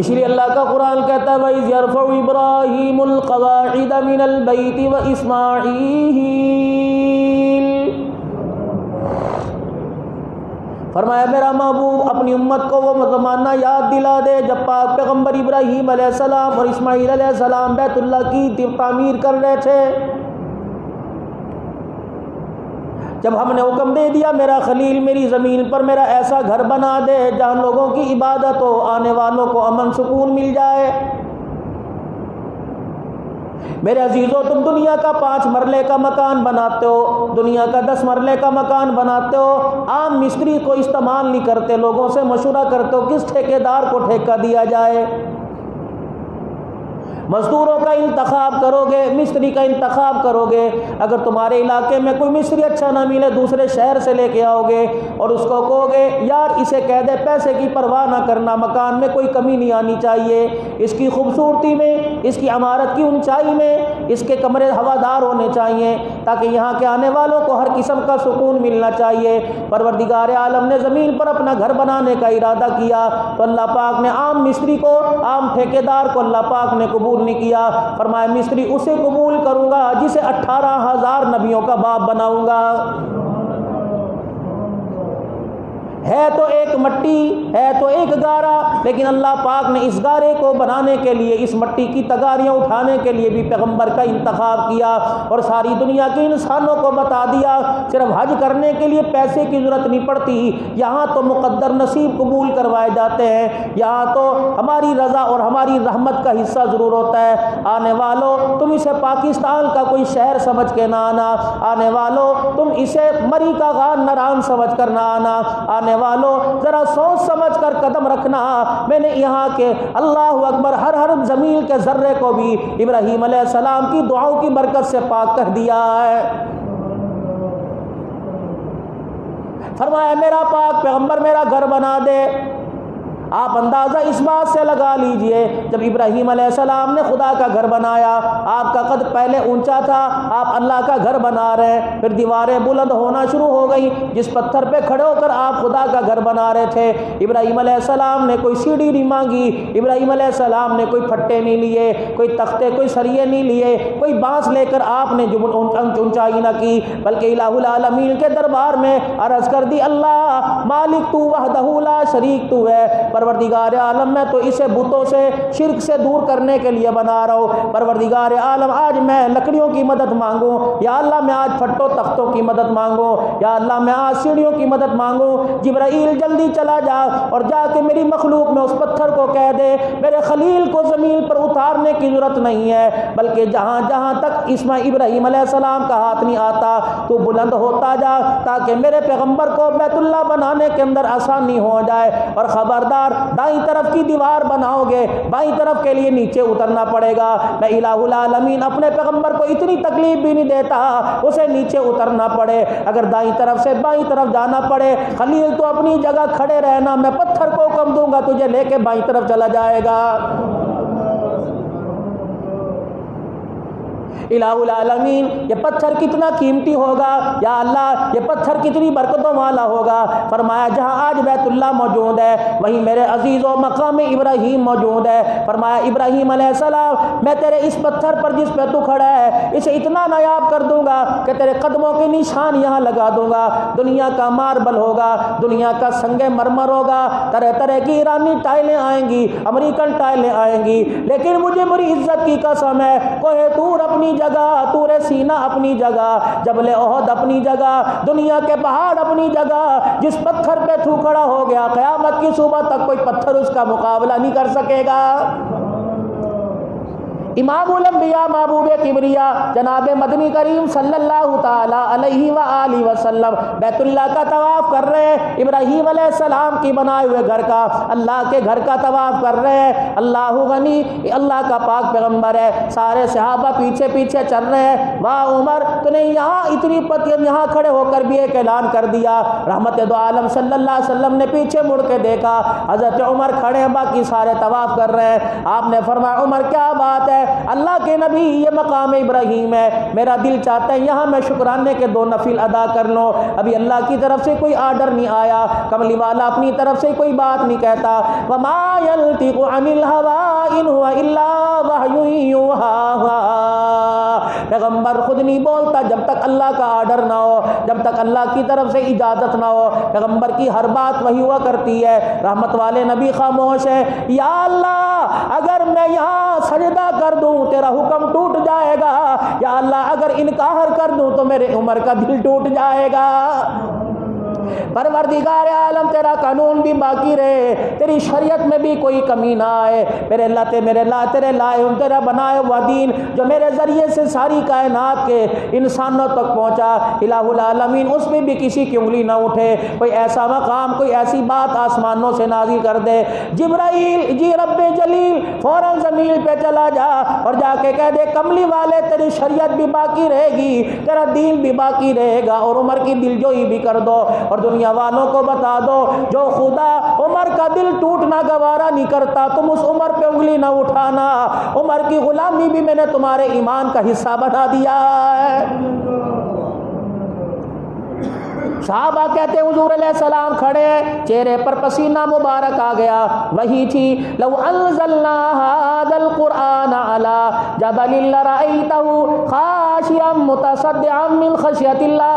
اس لیے اللہ کا قرآن کہتا ہے وَإِذْ يَرْفَعُ إِبْرَاهِيمُ الْقَوَاعِدَ مِنَ الْبَيْتِ وَإِسْمَاعِيلُ، فرمایا میرا محبوب اپنی امت کو وہ زمانہ یاد دلا دے جب پاک پیغمبر ابراہیم علیہ السلام اور اسماعیل علیہ السلام بیت اللہ کی تعمیر کر رہے تھے، جب ہم نے حکم دے دیا میرا خلیل میری زمین پر میرا ایسا گھر بنا دے جہاں لوگوں کی عبادت ہو، آنے والوں کو امن سکون مل جائے۔ میرے عزیزوں تم دنیا کا 5 مرلے کا مکان بناتے ہو، دنیا کا 10 مرلے کا مکان بناتے ہو، عام مستری کو استعمال نہیں کرتے، لوگوں سے مشورہ کرتے ہو کس ٹھیکیدار کو ٹھیکہ دیا جائے، مزدوروں کا انتخاب کرو گے، مستری کا انتخاب کرو گے، اگر تمہارے علاقے میں کوئی مستری اچھا نہ ملے دوسرے شہر سے لے کے آؤ گے اور اس کو کہو گے یار اسے کہہ دے پیسے کی پرواہ نہ کرنا، مکان میں کوئی کمی نہیں آنی چاہیے، اس کی خوبصورتی میں، اس کی عمارت کی اونچائی میں، اس کے کمرے ہوادار ہونے چاہیے تاکہ یہاں کے آنے والوں کو ہر قسم کا سکون ملنا چاہیے۔ پروردگار عالم نے زمین پر اپنا گھر بنانے کا ارادہ کیا تو اللہ پاک نے عام مستری کو، عام ٹھیکیدار کو اللہ پاک نے قبول نہیں کیا، فرمایا مستری اسے قبول کروں گا جسے 18,000 نبیوں کا باپ بناؤں گا۔ ہے تو ایک مٹی، ہے تو ایک گارا، لیکن اللہ پاک نے اس گارے کو بنانے کے لیے، اس مٹی کی تگاریاں اٹھانے کے لیے بھی پیغمبر کا انتخاب کیا اور ساری دنیا کے انسانوں کو بتا دیا صرف حج کرنے کے لیے پیسے کی ضرورت نہیں پڑتی، یہاں تو مقدر نصیب قبول کروائے جاتے ہیں، یہاں تو ہماری رضا اور ہماری رحمت کا حصہ ضرور ہوتا ہے۔ آنے والوں تم اسے پاکستان کا کوئی شہر سمجھ کے نہ آنا، آنے والوں تم اسے مری کا غار نران سمجھ کر نہ آنا، آنے والوں ذرا سوچ سمجھ کر قدم رکھنا، میں نے یہاں کے اللہ اکبر ہر زمین کے ذرے کو بھی ابراہیم علیہ السلام کی دعاؤں کی برکت سے پاک کر دیا ہے۔ فرمایا میرا پاک پیغمبر میرا گھر بنا دے۔ آپ اندازہ اس بات سے لگا لیجئے جب ابراہیم علیہ السلام نے خدا کا گھر بنایا، آپ کا قد پہلے اونچا تھا، آپ اللہ کا گھر بنا رہے، پھر دیواریں بلند ہونا شروع ہو گئی، جس پتھر پہ کھڑے ہو کر آپ خدا کا گھر بنا رہے تھے ابراہیم علیہ السلام نے کوئی سیڑھی نہیں مانگی، ابراہیم علیہ السلام نے کوئی پھٹے نہیں لیے، کوئی تختے کوئی سریے نہیں لیے، کوئی بانس لے کر آپ نے اونچائی نہ کی، بلکہ الہ العالمین کے دربار میں عرض کر دی اللہ مالک تو وحدہ لا شریک تو ہے، پروردگار عالم میں تو اسے بتوں سے شرک سے دور کرنے کے لیے بنا رہا ہوں، پروردگار عالم آج میں لکڑیوں کی مدد مانگوں، یا اللہ میں آج پھٹوں تختوں کی مدد مانگوں، یا اللہ میں آج سیڑھیوں کی مدد مانگوں، جبرائیل جلدی چلا جا اور جا کے میری مخلوق میں اس پتھر کو کہہ دے میرے خلیل کو زمین پر اتارنے کی ضرورت نہیں ہے، بلکہ جہاں جہاں تک ابراہیم علیہ السلام کا ہاتھ نہیں آتا تو بلند ہوتا جا تاکہ میرے پیغمبر کو بیت اللہ بنانے کے اندر آسانی ہو جائے، اور خبردار دائیں طرف کی دیوار بناؤ گے بائیں طرف کے لیے نیچے اترنا پڑے گا، میں الہ العالمین اپنے پیغمبر کو اتنی تکلیف بھی نہیں دیتا اسے نیچے اترنا پڑے، اگر دائیں طرف سے بائیں طرف جانا پڑے خلیل تو اپنی جگہ کھڑے رہنا، میں پتھر کو حکم دوں گا تجھے لے کے بائیں طرف چلا جائے گا۔ الہ العالمین یہ پتھر کتنا قیمتی ہوگا، یا اللہ یہ پتھر کتنی برکتوں والا ہوگا، فرمایا جہاں آج بیت اللہ موجود ہے وہیں میرے عزیزوں مقام ابراہیم موجود ہے، فرمایا ابراہیم علیہ السلام میں تیرے اس پتھر پر جس پہ تو کھڑا ہے اسے اتنا نایاب کر دوں گا کہ تیرے قدموں کے نشان یہاں لگا دوں گا، دنیا کا ماربل ہوگا، دنیا کا سنگ مرمر ہوگا، طرح طرح کی ایرانی ٹائلیں آئیں گی، امریکن ٹائلیں آئیں گی، لیکن مجھے بڑی عزت کی قسم ہے کوہ طور اپنی جگہ، طور سینہ اپنی جگہ، جبل احد اپنی جگہ، دنیا کے پہاڑ اپنی جگہ، جس پتھر پہ تو کھڑا ہو گیا قیامت کی صبح تک کوئی پتھر اس کا مقابلہ نہیں کر سکے گا۔ امام الانبیاء محبوب کبریا جناب مدنی کریم صلی اللہ تعالی علیہ وآلہ وسلم بیت اللہ کا طواف کر رہے ہیں، ابراہیم علیہ السلام کی بنائے ہوئے گھر کا، اللہ کے گھر کا طواف کر رہے ہیں، اللہ غنی اللہ کا پاک پیغمبر ہے، سارے صحابہ پیچھے پیچھے چل رہے ہیں، واہ عمر تو نے یہاں اتنی پتیم یہاں کھڑے ہو کر بھی ایک اعلان کر دیا، رحمت دو عالم صلی اللہ علیہ وسلم نے پیچھے مڑ کے دیکھا، حضرت عمر کھڑے ہیں باقی سارے طواف کر رہے ہیں، آپ نے فرمایا عمر کیا بات ہے، اللہ کے نبی یہ مقام ابراہیم ہے، میرا دل چاہتا ہے یہاں میں شکرانے کے 2 نفل ادا کر لوں۔ ابھی اللہ کی طرف سے کوئی آرڈر نہیں آیا، کملی والا اپنی طرف سے کوئی بات نہیں کہتا۔ وما ينطق عن الهوى ان هو الا وحی یوحی، پیغمبر خود نہیں بولتا جب تک اللہ کا آرڈر نہ ہو، جب تک اللہ کی طرف سے اجازت نہ ہو۔ پیغمبر کی ہر بات وحی ہوا کرتی ہے۔ رحمت والے نبی خاموش ہے۔ یا اللہ اگر میں یہاں سجدہ کر دوں تیرا حکم ٹوٹ جائے گا، یا اللہ اگر انکار کر دوں تو میرے عمر کا دل ٹوٹ جائے گا۔ پروردگار عالم تیرا قانون بھی باقی رہے، تیری شریعت میں بھی کوئی کمی نہ آئے۔ میرے اللہ تیرے لائے تیرا بنائے ہوا دین جو میرے ذریعے سے ساری کائنات کے انسانوں تک پہنچا، الہ العالمین اس میں بھی کسی کی انگلی نہ اٹھے، کوئی ایسا مقام کوئی ایسی بات آسمانوں سے نازل کر دے۔ جبرائیل جی رب جلیل فوراً زمین پہ چلا جا اور جا کے کہہ دے کملی والے تیری شریعت بھی باقی رہے گی، تیرا دین بھی باقی رہے گا، اور عمر کی دلجوئی بھی کر دو، اور دنیا والوں کو بتا دو جو خدا عمر کا دل ٹوٹنا گوارا نہیں کرتا تم اس عمر پہ انگلی نہ اٹھانا، عمر کی غلامی بھی میں نے تمہارے ایمان کا حصہ بنا دیا ہے۔ صحابہ کہتے ہیں حضور علیہ السلام کھڑے ہیں، چہرے پر پسینہ مبارک آ گیا، وہی تھی لو انزلنا هذا القرآن على جبل لرأيته خاشعا متصدعا من خشية الله